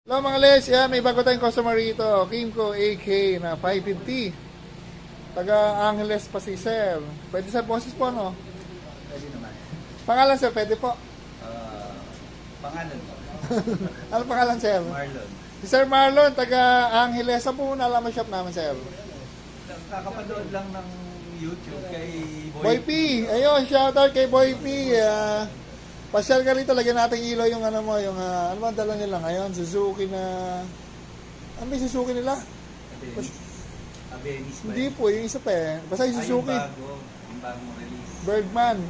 Hello mga les, yan, may bago tayong customer rito. Kimco AK na 550. Taga Angeles pa si sir. Pwede sir, boses po, no? Pwede naman. Pangalan sir, pwede po. Pangalan mo? Ano pangalan sir? Marlon. Si Sir Marlon, taga Angeles. Saan po muna alam shop namin sir? Kakapanood lang ng YouTube kay Boy P. Ayun, shoutout kay Boy P. Pasyal ka rito, lagyan natin ilaw yung ano mo, yung ano ba ang dala nila ngayon? Suzuki na... Ano ba yung Suzuki nila? Abenis ba? Hindi po, yung isa pa eh. Basta yung Suzuki. Yung bagong release.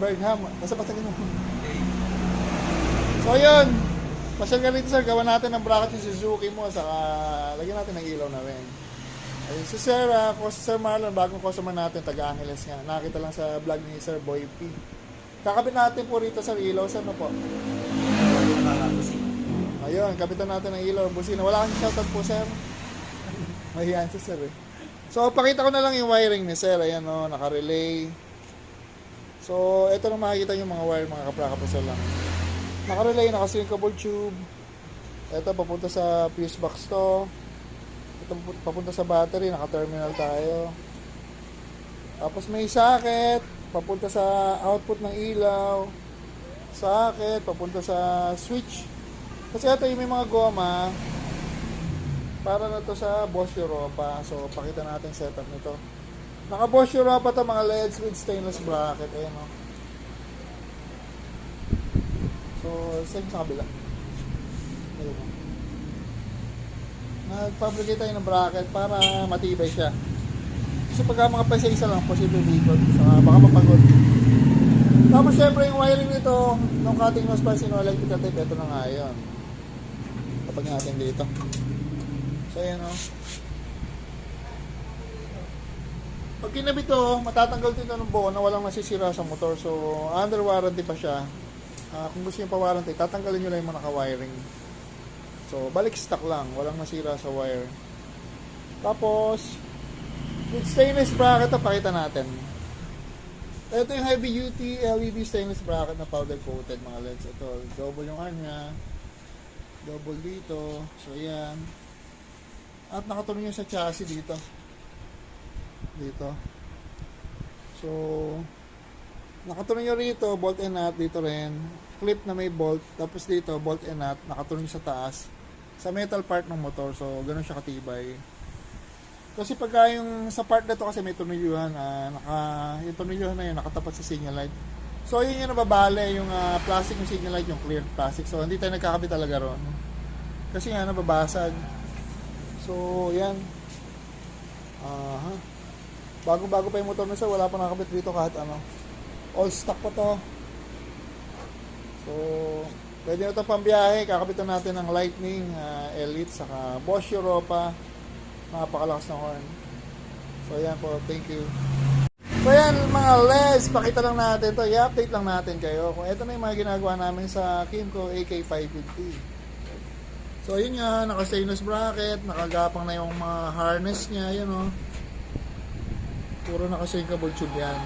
Bergham. Basta ganun. Okay. So yun, pasyal ka rito sir, gawa natin ng bracket yung Suzuki mo, saka lagyan natin ng ilaw na rin. Ayun, si Sir, Sir Marlon, bagong customer natin, taga Angeles nga. Nakita lang sa vlog ni Sir Boy P. Kakabit natin po rito sa ilaw, sir, no po? Ayun, kapitan natin ng ilaw, busina. Wala kang shoutout po, sir. Mahiyan si sir eh. So, pakita ko na lang yung wiring ni sir. Ayan o, naka-relay. So, ito na makikita yung mga wire, mga kapra-kapra lang. Naka-relay, naka-sinkable tube. Ito, papunta sa fuse box to. Ito, papunta sa battery, naka-terminal tayo. Tapos may socket, papunta sa output ng ilaw. Socket, papunta sa switch. Kasi ito yung may mga goma para na to sa Bosch Europa. So, pakita natin setup nito. Naka Bosch Europa to, mga LEDs with stainless bracket. Ayan o. So, same sa kabila. Ayan o. Nag-fabricate tayo ng bracket para matibay siya. Kasi pagka mga isa-isa lang, posible bikot. Saka baka mapagod. Tapos syempre yung wiring nito, nung cutting nose pa, sino electrical tape, ito na nga yun. Kapag natin dito. So ayan o. Pag kinabit to, matatanggal dito ng buo na walang nasisira sa motor. So under warranty pa siya. Kung gusto nyo pa warranty, tatanggalin nyo lang yung mga naka-wiring. So balik stock lang, walang nasira sa wire. Tapos with stainless bracket na pakita natin. Ito yung heavy duty LED stainless bracket na powder coated mga LEDs. Ito, double yung arm niya. Double dito. So yan. At nakatuloy niya sa chassis dito. Dito. So nakatuloy niya rito, bolt and nut dito rin. Clip na may bolt. Tapos dito, bolt and nut. Nakatuloy sa taas. Sa metal part ng motor. So ganun siya katibay. Kasi pagka yung sa part na to kasi may tunulyuhan, yung tunulyuhan na yun nakatapat sa signal light. So yun yung nababale, yung plastic yung signal light, yung clear plastic. So hindi tayo nagkakabit talaga ron. Kasi nga nababasag. So yan. Bago-bago pa yung motor na sir, wala pa nakakabit dito kahit ano. All stock pa to. So pwede na ito pambiyahe, kakabitan natin ng Lightning, Elite, saka Bosch Europa. Napakalakas ng horn. So yan po, thank you. So yan mga LEDs, pakita lang natin to, i-update lang natin kayo kung ito na yung mga ginagawa namin sa Kimco AK 550. So yun nga, naka stainless bracket, nakagapang na yung mga harness niya, yun o. Puro naka sinkable tube yan.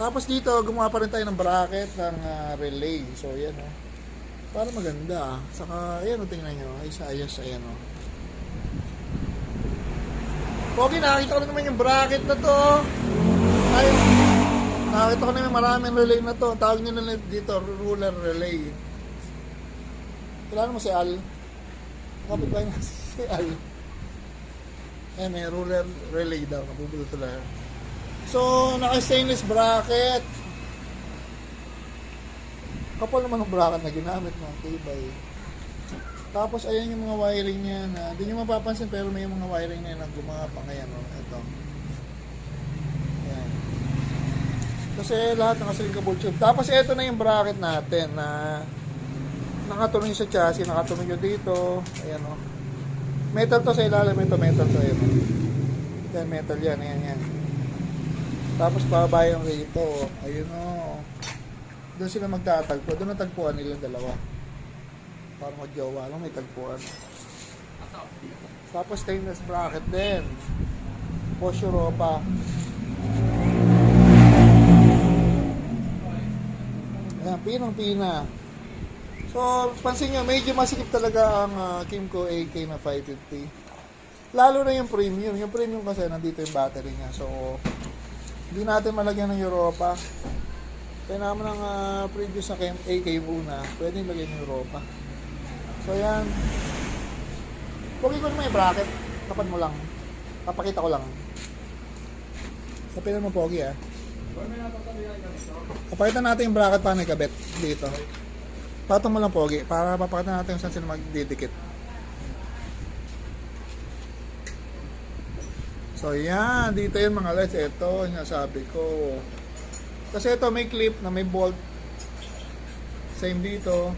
Tapos dito, gumawa pa rin tayo ng bracket ng relay. So yan o. Para maganda. Saka, ayan o, tingnan nyo, ayos, ayan o. Okay, nakakita ko na naman yung bracket na to. Ay, nakakita ko na naman maraming relay na to. Tawag nyo na dito, ruler relay. Kailangan mo si Al. Kapit ba yun si Al? Ayan, may ruler relay daw. Nabubulo ito lang. So, naka-stainless bracket. Kapal naman ang bracket na ginamit mo. Tibay. Tapos ayan yung mga wiring niya na hindi nyo mapapansin pero may mga wiring na yan na gumapa ngayon. Ito. Ayan. Kasi lahat nakasilikable tube. Tapos ito na yung bracket natin na nakatuloy sa chassis, nakatuloy dito. Ayan o. Metal to sa ilalim. Ito metal to. Ayan o. Yan, metal yan. Ayan. Tapos bababa yung rito. Ayun o. Doon sila magtatagpo. Doon natagpuan nilang dalawa. Para magjowa lang, may tagpuan. Tapos stainless bracket din. Bosch Europa. Ayan, pinang-pina. So, pansin nyo, medyo masikip talaga ang Kimco AK na 550. Lalo na yung premium. Yung premium kasi nandito yung battery niya. So, hindi natin malagyan ng Europa. Kaya naman ang previous na AK yung una, pwede lagyan ng Europa. So, yan. Pogi ko naman yung bracket. Tapan mo lang. Papakita ko lang. Sapinan mo, Pogi, ah. Papakita natin yung bracket paano ikabit dito. Patong mo lang, Pogi, para papakita natin kung saan sila magdidikit. So, yan. Dito yung mga LEDs. Ito, sinasabi ko. Kasi ito, may clip na may bolt. Same dito.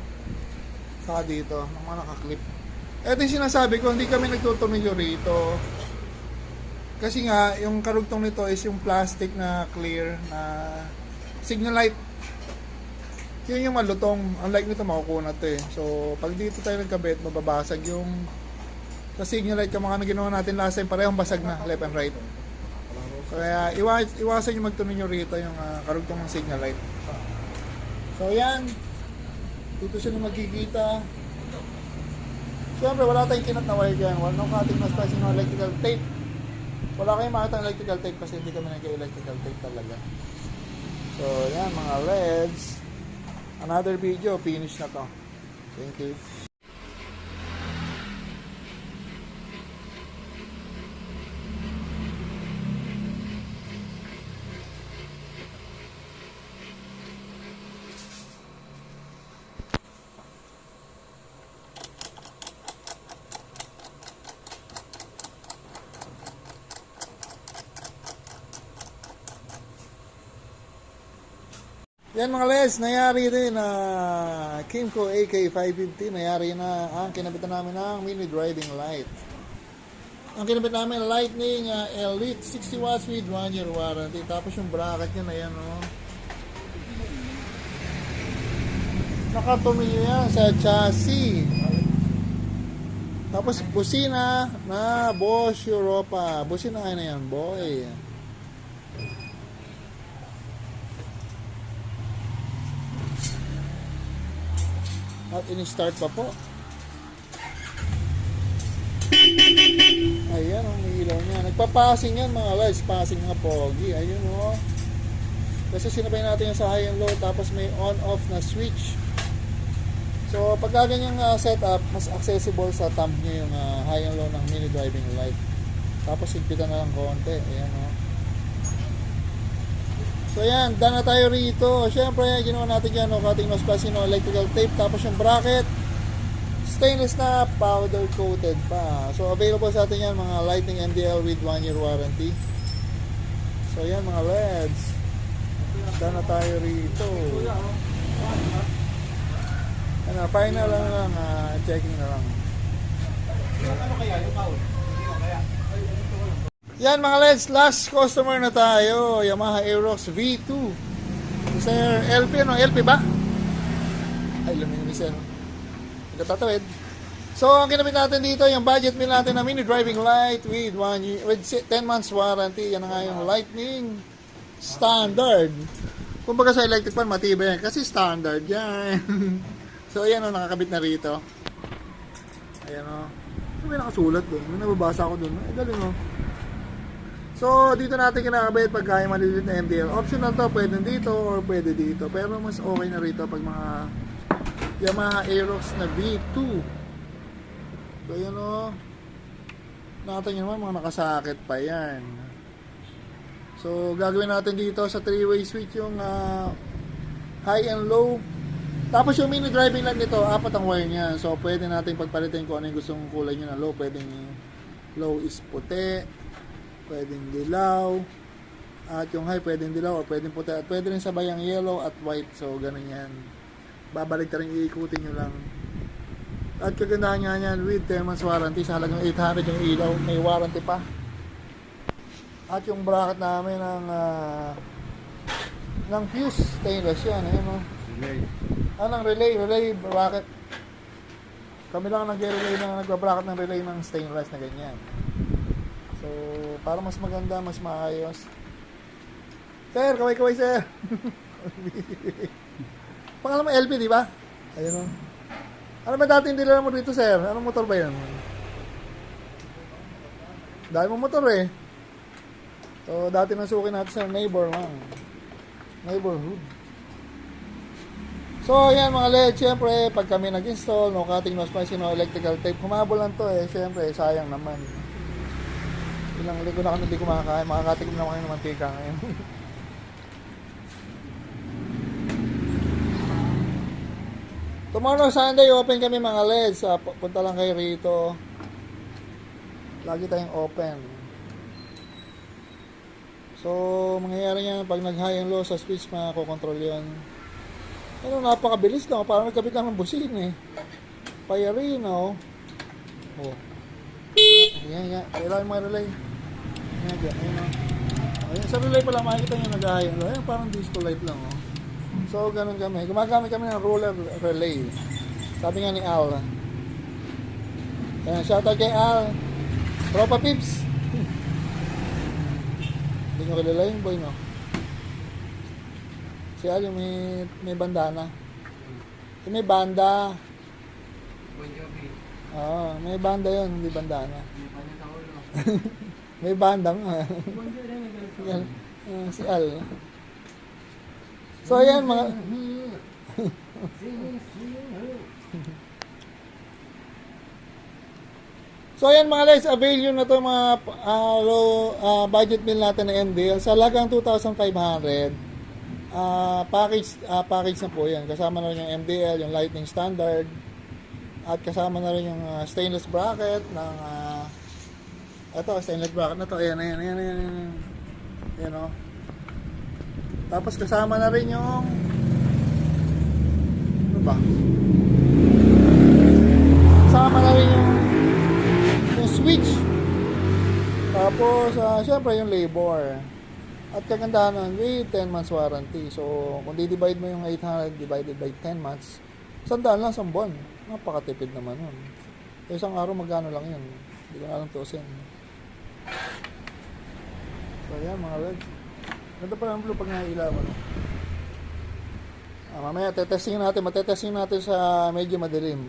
Saka dito. Mga naka-clip. Ito yung sinasabi ko, hindi kami nagtutumilyo rito. Kasi nga, yung karugtong nito is yung plastic na clear na signal light. Yun yung malutong. Unlike nito, makukunat eh. So, pag dito tayo nagkabit, mababasag yung sa signal light. Yung mga ginawa natin last time, parehong basag na, left and right. So, kaya iwasan yung magtuminyo rito yung karugtong ng signal light. So, yan. Dito sila magkikita. Siyempre, wala tayong kinat na wire dyan. Wala nang cutting na spicy ng electrical tape. Wala kayong makita ng electrical tape kasi hindi kami nag-electrical tape talaga. So, yan mga LEDs. Another video, finish na to. Thank you. Yan mga LEDs, nayari rin na Kimco AK550, nayari na ang kinabitan namin ng mini driving light. Ang kinabit namin Lightning Elite 60 watts with 1 year warranty. Tapos yung bracket niya na yan, oh. Nakatumilyo yan sa chassis. Tapos busina na Bosch Europa. Busina na yan, boy. At in-start pa po. Ayan, ang ilaw niya. Nagpa-passing yan mga LEDs. Passing nga Pogi. Ayun o. Kasi sinabay natin yung sa high and low. Tapos may on-off na switch. So, pagka ganyang setup, mas accessible sa thumb nyo yung high and low ng mini driving light. Tapos higpitan na lang konti. Ayan o. So yan, done na tayo rito. Siyempre, ginawa natin dyan, cutting nose plus, electrical tape. Tapos yung bracket, stainless na, powder coated pa. So available sa atin yan, mga Lightning MDL with 1 year warranty. So yan mga LEDs. Done na tayo rito. Ano, final lang, checking na lang. Ano kaya yung count? Yan mga LEDs, last customer na tayo, Yamaha Aerox V2. Sir LP, ano? LP ba? Ay, lumino ni Sir. Nagkatatawid. So, ang ginamit natin dito, yung budget meal natin na mini driving light with 10 months warranty. Yan na nga yung Lightning Standard. Kumbaga sa electric fan, matibay yan. Kasi standard yan. So, ayan o, nakakabit na rito. Ayan o. May nakasulat doon. May nababasa ako doon. Ay, galing o. So, dito natin kinakabit pag kaya maliliit na MDL. Optional to, pwede dito or pwede dito. Pero mas okay na rito pag mga Yamaha Aerox na V2. So, yan o. Nakita nyo naman, mga nakasakit pa yan. So, gagawin natin dito sa 3-way switch yung high and low. Tapos yung mini driving light nito, 4 ang wire niya. So, pwede natin pagpalitin kung ano yung gustong kulay nyo na low. Pwedeng low is puti, pwedeng dilaw, at yung high pwedeng dilaw o pwedeng puti, at pwede rin sabay ang yellow at white. So ganun yan, babalik ta rin, iikutin nyo lang. At kagandahan nga yan with 10 months warranty sa halagang 800 yung ilaw, may warranty pa. At yung bracket namin ng fuse stainless yan, ayun o. Relay bracket. Kami lang nag-relay nagbabracket ng relay ng stainless na ganyan. So, para mas maganda, mas maayos. Sir, kaway-kaway, sir. Pangalan mo LP, di ba? Ayun o. Ano ba dating dealer mo dito, sir? Anong motor ba yan? Dahil mo motor eh. So, dati nasukin natin sa neighbor lang. Neighborhood. So, yan mga LED. Siyempre, pag kami nag-install, no cutting, no splicing, no electrical tape, humabol lang to eh. Siyempre, sayang naman. Ilang linggo na kami hindi kumakain. Makakatikim naman kayo ng mantika ngayon. Tomorrow Sunday, open kami mga LEDs. Punta lang kayo rito. Lagi tayong open. So, mangyayari yan pag nag-high and low sa switch, makakokontrol yun. Ano, napakabilis lang. Parang nagkabit lang ng busin eh. Payarin, oh. Oh. Yan. Kailangan yung mga relay. Yan. Ayan, sa relay pala, makikita nyo nag-high and low. Ayan, parang disco light lang, oh. So, ganun kami. Gumagamit kami ng ruler relay. Sabi nga ni Al. Ayan, shoutout kay Al. Tropa Pips. Hindi nyo kilala yung boy, no? Si Al yung may bandana. Yung may banda. Oo, may banda yun, hindi bandana. May banda nga. Si Al. So, ayan mga... So, ayan mga guys, avail yun na to mga low budget meal natin na MDL. Sa lagang 2,500, package na po yan. Kasama na rin yung MDL, yung Lightning Standard, at kasama na rin yung stainless bracket ng... ito, stainless bracket na to. Ayan. Ayan, o. Tapos kasama na rin yung... Ano ba? Kasama na rin yung switch. Tapos, syempre yung labor. At kagandahan nun, with 10 months warranty. So, kung di-divide mo yung 800 divided by 10 months, 100 lang sa buwan. Napakatipid naman yun. So, isang araw magkano lang yun. Hindi ko na alam tuusin. So, yan mga legs. Ganda pa ng blue pag nailawan. Mamaya, matetesting natin sa medyo madilim.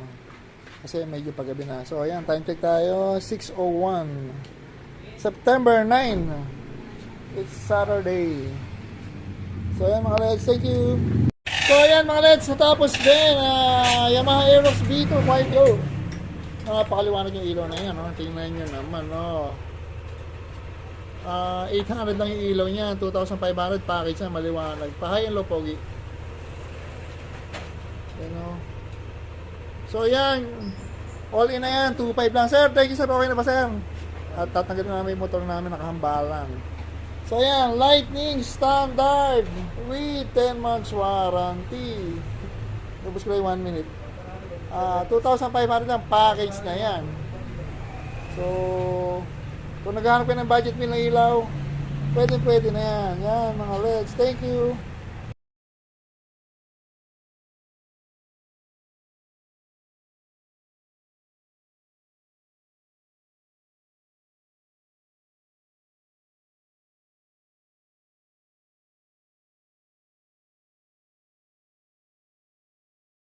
Kasi medyo paggabi na. So, ayan, time check tayo. 6:01. September 9. It's Saturday. So, ayan mga Reds. Thank you. So, ayan mga Reds. Natapos din. Yamaha Aerox V2 5.0. Napakaliwanag yung ilaw na yan. No? Tingnan nyo naman. No? 800 lang yung ilaw niya. 2,500 package na maliwanag. Pa-high and low pogi. You know? So yan, all in na yan, 2.5 lang. Sir, thank you sir, okay na ba sir? At tatanggalin namin yung motor namin, nakahambalan. So yan, Lightning Standard with 10 months warranty. Tapos ko lang 1 minute. 2,500 lang, package na yan. So, kung naghahanap ka ng budget meal na ilaw, pwede na yan. Yan mga legs, thank you.